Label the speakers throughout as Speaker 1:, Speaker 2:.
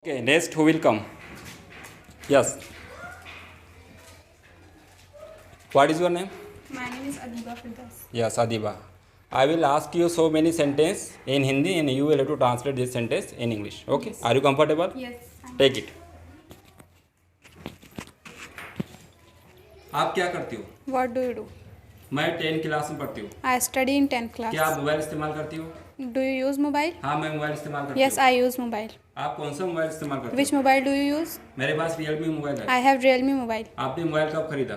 Speaker 1: Okay, next who will come? Yes. What is your name?
Speaker 2: My name is Adiba Firdaus.
Speaker 1: Yes, Adiba. I will ask you so many sentences in Hindi and you will have to translate this sentence in English. Okay?
Speaker 2: Yes.
Speaker 1: Are you comfortable?
Speaker 2: Yes.
Speaker 1: Take it. आप क्या करती हो?
Speaker 2: What do you do?
Speaker 1: मैं 10 class में पढ़ती हूँ।
Speaker 2: I study in 10th class.
Speaker 1: क्या आप मोबाइल इस्तेमाल करती हो?
Speaker 2: Do you use mobile?
Speaker 1: हाँ, मैं मोबाइल इस्तेमाल करती
Speaker 2: Yes,
Speaker 1: हूँ।
Speaker 2: I use mobile.
Speaker 1: आप कौन सा मोबाइल इस्तेमाल करती
Speaker 2: Which mobile do you use?
Speaker 1: हो? मेरे पास Realme मोबाइल है।
Speaker 2: I have Realme mobile.
Speaker 1: आपने मोबाइल कब खरीदा?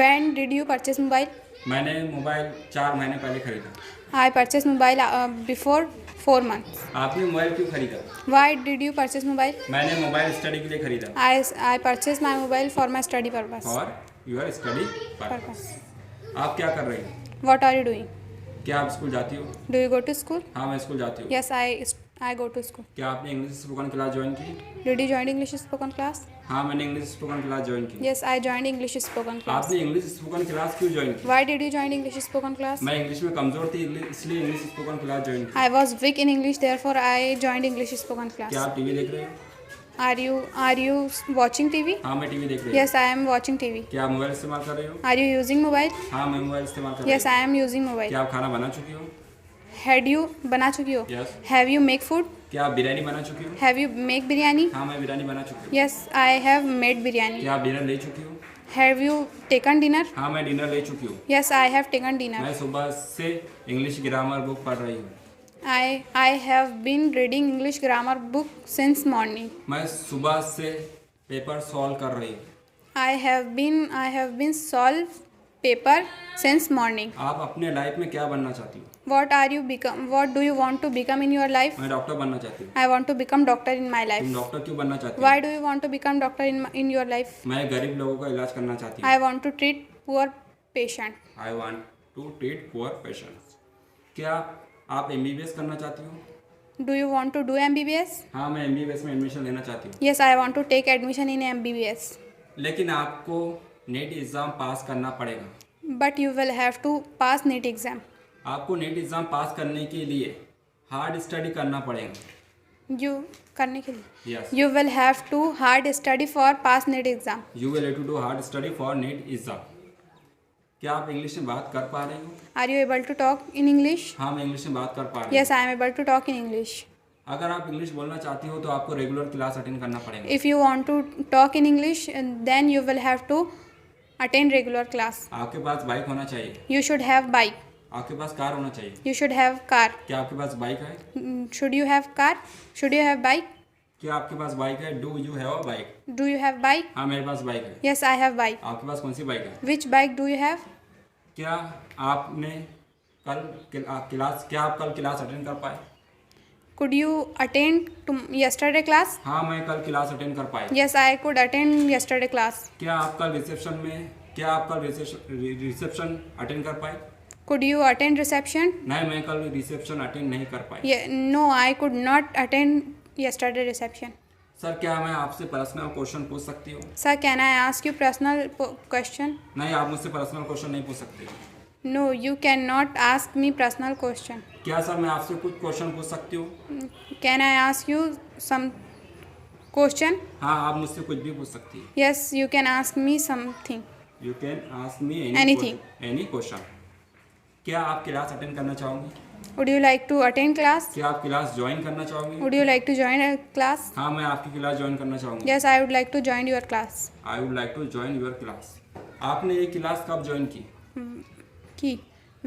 Speaker 2: When did you purchase mobile?
Speaker 1: मैंने मोबाइल 4 महीने पहले खरीदा।
Speaker 2: I purchased mobile before 4 months.
Speaker 1: आपने मोबाइल क्यों खरीदा?
Speaker 2: Why did you purchase mobile?
Speaker 1: मैंने मोबाइल स्टडी के लिए खरीदा।
Speaker 2: I purchased my mobile for my study purpose.
Speaker 1: और योर स्टडी पर्पस।
Speaker 2: Purpose.
Speaker 1: आप क्या कर रही हो?
Speaker 2: What are you doing?
Speaker 1: क्या आप स्कूल जाती हो?
Speaker 2: Do you go to school?
Speaker 1: हाँ, मैं स्कूल जाती हूँ।
Speaker 2: Yes, I go to school.
Speaker 1: क्या आपने इंग्लिश स्पोकन क्लास ज्वाइन की?
Speaker 2: Did you join English spoken class?
Speaker 1: हाँ, मैंने इंग्लिश स्पोकन क्लास ज्वाइन की।
Speaker 2: Yes, I joined English spoken class.
Speaker 1: आपने इंग्लिश स्पोकन क्लास क्यों ज्वाइन की?
Speaker 2: Why did you join English spoken class?
Speaker 1: मैं English में कमज़ोर थी इसलिए इंग्लिश स्पोकन क्लास ज्वाइन की।
Speaker 2: I was weak in English, therefore I joined English spoken
Speaker 1: क्या
Speaker 2: class.
Speaker 1: आप टीवी देख रहे हो?
Speaker 2: Are you watching TV?
Speaker 1: हाँ, मैं टीवी देख रही हूँ।
Speaker 2: Yes, I am watching TV.
Speaker 1: क्या आप मोबाइल इस्तेमाल कर रहे हो?
Speaker 2: Are you using mobile?
Speaker 1: हाँ, मैं मोबाइल इस्तेमाल कर रही
Speaker 2: Yes, I am using
Speaker 1: हूँ।
Speaker 2: mobile.
Speaker 1: क्या आप खाना बना चुकी हो?
Speaker 2: Had you बना चुकी हो?
Speaker 1: Yes.
Speaker 2: Have you make food?
Speaker 1: क्या आप बिरयानी बना चुकी हो?
Speaker 2: Have you make biryani?
Speaker 1: हाँ, मैं बिरयानी बना चुकी हूँ।
Speaker 2: Yes, I have made biryani.
Speaker 1: क्या आप डिनर ले चुकी हो?
Speaker 2: Have you taken dinner?
Speaker 1: हाँ, मैं डिनर ले चुकी हूँ।
Speaker 2: Yes, I have taken dinner.
Speaker 1: मैं सुबह से इंग्लिश ग्रामर बुक पढ़ रही हूँ।
Speaker 2: I have been reading English grammar book since morning.
Speaker 1: मैं सुबह से पेपर सॉल्व कर रही हूँ।
Speaker 2: I have been solve paper since morning.
Speaker 1: आप अपने लाइफ में क्या बनना चाहती हो?
Speaker 2: What do you want to become in your life?
Speaker 1: मैं डॉक्टर बनना चाहती हूँ।
Speaker 2: I want to become doctor in my life.
Speaker 1: तुम डॉक्टर क्यों बनना चाहती हो?
Speaker 2: Why do you want to become doctor in your life?
Speaker 1: मैं गरीब लोगों का इलाज करना चाहती हूँ।
Speaker 2: I want to treat poor patient.
Speaker 1: I want to treat poor patients. क्या आप एमबीबीएस करना चाहती हो?
Speaker 2: Do you want to do MBBS?
Speaker 1: हाँ, मैं एमबीबीएस में एडमिशन लेना चाहती हूँ।
Speaker 2: Yes, I want to take admission in MBBS.
Speaker 1: लेकिन आपको नेट एग्ज़ाम पास करना पड़ेगा।
Speaker 2: But you will have to pass NEET exam.
Speaker 1: आपको नेट एग्ज़ाम पास करने के लिए हार्ड स्टडी करना पड़ेगा।
Speaker 2: You करने के लिए.
Speaker 1: Yes,
Speaker 2: You will have to hard study for pass NEET exam.
Speaker 1: You will have to do hard study for NEET exam. क्या आप इंग्लिश में बात कर पा रहे हो?
Speaker 2: Are you able to talk in English?
Speaker 1: हाँ, मैं इंग्लिश में बात कर पा रही हूँ।
Speaker 2: Yes, I am able to talk in English.
Speaker 1: अगर आप इंग्लिश बोलना चाहती हो तो आपको रेगुलर क्लास अटेंड करना पड़ेगा।
Speaker 2: If you want to talk in English, then you will have to attend regular class.
Speaker 1: आपके पास बाइक होना चाहिए।
Speaker 2: You should have bike.
Speaker 1: आपके पास कार होना चाहिए।
Speaker 2: You should have car.
Speaker 1: क्या आपके पास बाइक है?
Speaker 2: Should you have car? Should you have bike?
Speaker 1: क्या आपके पास बाइक है? Do you have a bike?
Speaker 2: Do you have bike?
Speaker 1: हाँ, मेरे पास बाइक है।
Speaker 2: Yes, I have bike.
Speaker 1: आपके पास कौन सी बाइक है?
Speaker 2: Which bike do you have?
Speaker 1: क्या आपने क्या आप कल क्लास अटेंड कर पाए?
Speaker 2: Could you attend to yesterday class?
Speaker 1: हाँ, मैं कल क्लास अटेंड कर पाए।
Speaker 2: Yes, I could attend yesterday class.
Speaker 1: क्या आप कल रिसेप्शन अटेंड कर पाए?
Speaker 2: Could you attend reception?
Speaker 1: नहीं, मैं कल रिसेप्शन अटेंड नहीं कर पाई।
Speaker 2: Yeah, no, I could not attend yesterday reception.
Speaker 1: Sir, क्या मैं आपसे पर्सनल क्वेश्चन पूछ सकती हूँ?
Speaker 2: Sir, can I ask you personal question?
Speaker 1: नहीं, आप मुझसे पर्सनल क्वेश्चन नहीं पूछ सकते।
Speaker 2: No, you cannot ask me personal question.
Speaker 1: क्या सर मैं आपसे कुछ क्वेश्चन पूछ सकती हूँ?
Speaker 2: Can I ask you some question?
Speaker 1: हाँ, आप मुझसे कुछ भी पूछ सकती है।
Speaker 2: Yes, you can ask me something.
Speaker 1: You can ask me
Speaker 2: Anything.
Speaker 1: Any question. क्या आप क्लास अटेंड करना चाहोगी?
Speaker 2: Would you like to attend class?
Speaker 1: क्या आप क्लास ज्वाइन करना चाहोगी?
Speaker 2: Would you like to join a class?
Speaker 1: हाँ, मैं आपकी क्लास ज्वाइन करना चाहूँगी।
Speaker 2: Yes, I would like to join your class.
Speaker 1: I would like to join your class. आपने ये क्लास कब ज्वाइन की?
Speaker 2: Ki.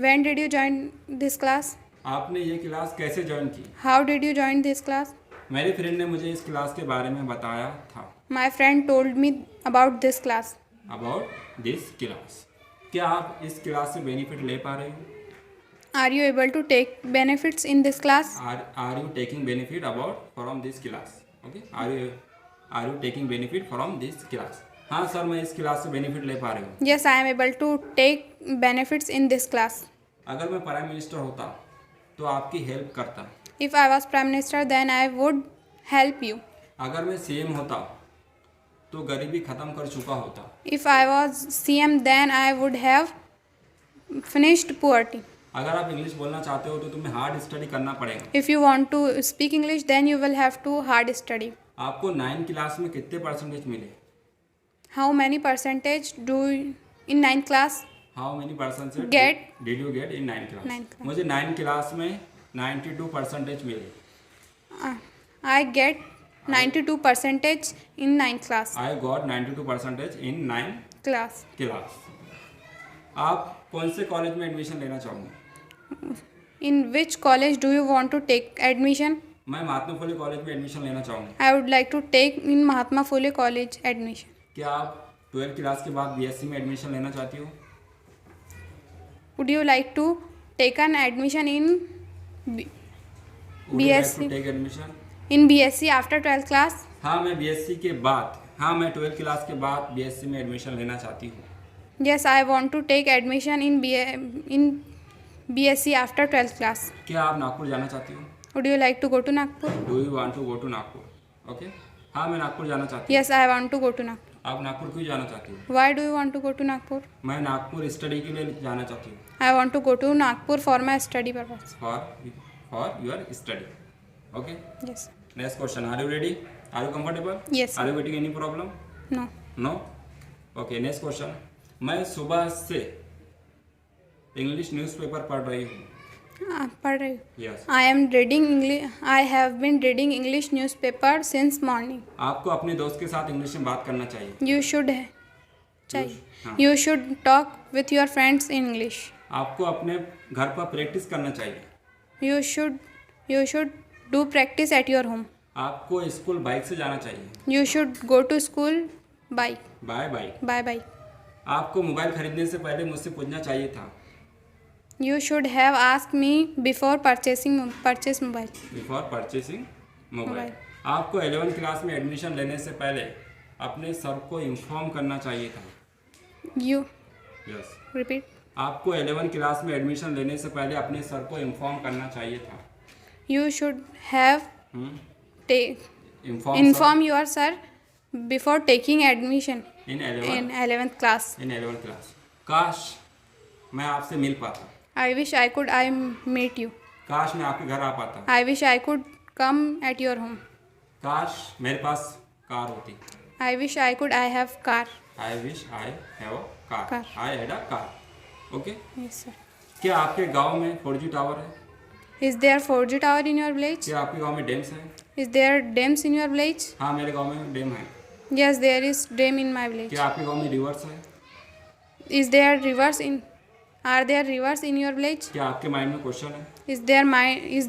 Speaker 2: When did you join this class?
Speaker 1: आपने ये क्लास कैसे ज्वाइन की?
Speaker 2: How did you join this class?
Speaker 1: मेरे friend ने मुझे इस क्लास के बारे में बताया था।
Speaker 2: My friend told me about this class.
Speaker 1: About this class. क्या आप इस क्लास से बेनिफिट ले पा रहे हो?
Speaker 2: Are you able to take benefits in this class?
Speaker 1: Are you taking benefit about from this class? Okay, are you taking benefit from this class? हाँ sir, मैं इस क्लास से बेनिफिट ले पा रही हूँ।
Speaker 2: Yes, I am able to take benefits in this class.
Speaker 1: अगर मैं प्राइम मिनिस्टर होता तो आपकी हेल्प करता।
Speaker 2: If I was Prime Minister, then I would help you.
Speaker 1: अगर मैं सीएम होता तो गरीबी ख़त्म कर चुका होता।
Speaker 2: If I was CM, then I would have finished poverty.
Speaker 1: अगर आप इंग्लिश बोलना चाहते हो तो तुम्हें हार्ड स्टडी करना पड़ेगा।
Speaker 2: If you want to speak English, then you will have to hard study.
Speaker 1: आपको 9 क्लास में कितने परसेंटेज मिले?
Speaker 2: How many percentage do you, in 9th class?
Speaker 1: How many percentage
Speaker 2: Get.
Speaker 1: Did you get in 9 class?
Speaker 2: 9th class.
Speaker 1: मुझे 9 class में 92 percentage मिले।
Speaker 2: I get 92 percentage in 9th class.
Speaker 1: I got 92 percentage in 9
Speaker 2: Class.
Speaker 1: Class. आप कौन से college में admission लेना चाहोगे?
Speaker 2: In which college do you want to take admission?
Speaker 1: मैं महात्मा फुले कॉलेज में एडमिशन लेना चाहूँगा।
Speaker 2: I would like to take in Mahatma Phule College admission.
Speaker 1: क्या आप 12 क्लास के बाद बीएससी में एडमिशन लेना चाहती हो?
Speaker 2: Would you like to take an admission in
Speaker 1: Would you like to
Speaker 2: BSc?
Speaker 1: take admission?
Speaker 2: In BSc after 12th class?
Speaker 1: हाँ, मैं बीएससी के बाद, हाँ मैं 12 क्लास के बाद बीएससी में एडमिशन लेना चाहती हूँ।
Speaker 2: Yes, I want to take admission in BSc after 12th class.
Speaker 1: क्या आप नागपुर जाना चाहती हो?
Speaker 2: Would you like to go to Nagpur?
Speaker 1: Do you want to go to Nagpur? Okay, हाँ मैं नागपुर जाना चाहती हूँ।
Speaker 2: Yes, I want to go to Nagpur.
Speaker 1: आप नागपुर क्यों जाना चाहती हो?
Speaker 2: Why do you want to go to Nagpur?
Speaker 1: मैं नागपुर स्टडी के लिए जाना चाहती हूँ।
Speaker 2: I want to go to Nagpur for my study purpose.
Speaker 1: For your study. Okay,
Speaker 2: Yes.
Speaker 1: Next question, are you ready? Are you comfortable?
Speaker 2: Yes.
Speaker 1: Are you getting any problem?
Speaker 2: No.
Speaker 1: No? Okay, next question, मैं सुबह से English newspaper पढ़ रही हूँ।
Speaker 2: पढ़ रही हूँ.
Speaker 1: Yes.
Speaker 2: I am reading English. I have been reading English newspaper since morning.
Speaker 1: आपको अपने दोस्त के साथ इंग्लिश में बात करना चाहिए।
Speaker 2: You should चाहिए.
Speaker 1: हाँ।
Speaker 2: You should talk with your friends in English.
Speaker 1: आपको अपने घर पर प्रैक्टिस करना चाहिए।
Speaker 2: You should do practice at your home.
Speaker 1: आपको स्कूल बाइक से जाना चाहिए।
Speaker 2: You should go to school by
Speaker 1: by.
Speaker 2: bike.
Speaker 1: आपको मोबाइल खरीदने से पहले मुझसे पूछना चाहिए था।
Speaker 2: You should have asked me before purchase mobile.
Speaker 1: Before purchasing mobile.
Speaker 2: Mobile.
Speaker 1: आपको 11 क्लास में एडमिशन लेने से पहले अपने सर को इन्फॉर्म करना चाहिए था।
Speaker 2: You
Speaker 1: yes.
Speaker 2: repeat.
Speaker 1: आपको 11 क्लास में एडमिशन लेने से पहले अपने सर को इन्फॉर्म करना चाहिए था।
Speaker 2: You should have inform your sir before taking admission
Speaker 1: in
Speaker 2: in 11th class.
Speaker 1: 11 class. काश मैं आपसे मिल पाता।
Speaker 2: I wish I could meet you.
Speaker 1: काश मैं आपके घर आ पाता।
Speaker 2: I wish I could come at your home.
Speaker 1: काश मेरे पास कार होती।
Speaker 2: I wish I have car.
Speaker 1: I wish I have a car.
Speaker 2: Car.
Speaker 1: I had a car. Okay,
Speaker 2: Yes sir.
Speaker 1: क्या आपके गांव में 4G टावर है?
Speaker 2: Is there 4G tower in your village?
Speaker 1: क्या आपके गांव में डैम्स है?
Speaker 2: Is there dams in your village?
Speaker 1: हाँ, मेरे गांव में डैम है।
Speaker 2: Yes, there is dam in my village.
Speaker 1: क्या आपके गांव में रिवर्स है?
Speaker 2: Is there rivers in? Are there rivers in your village?
Speaker 1: क्या आपके माइंड में क्वेश्चन है?
Speaker 2: Is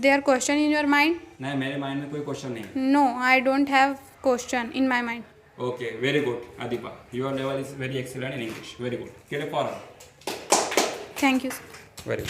Speaker 2: there question in your mind?
Speaker 1: नहीं, मेरे माइंड में कोई क्वेश्चन नहीं है।
Speaker 2: No, I don't have question in my mind.
Speaker 1: Okay, very good Adeepa, your level is very excellent in English, very good. Clear for
Speaker 2: Thank you.
Speaker 1: Very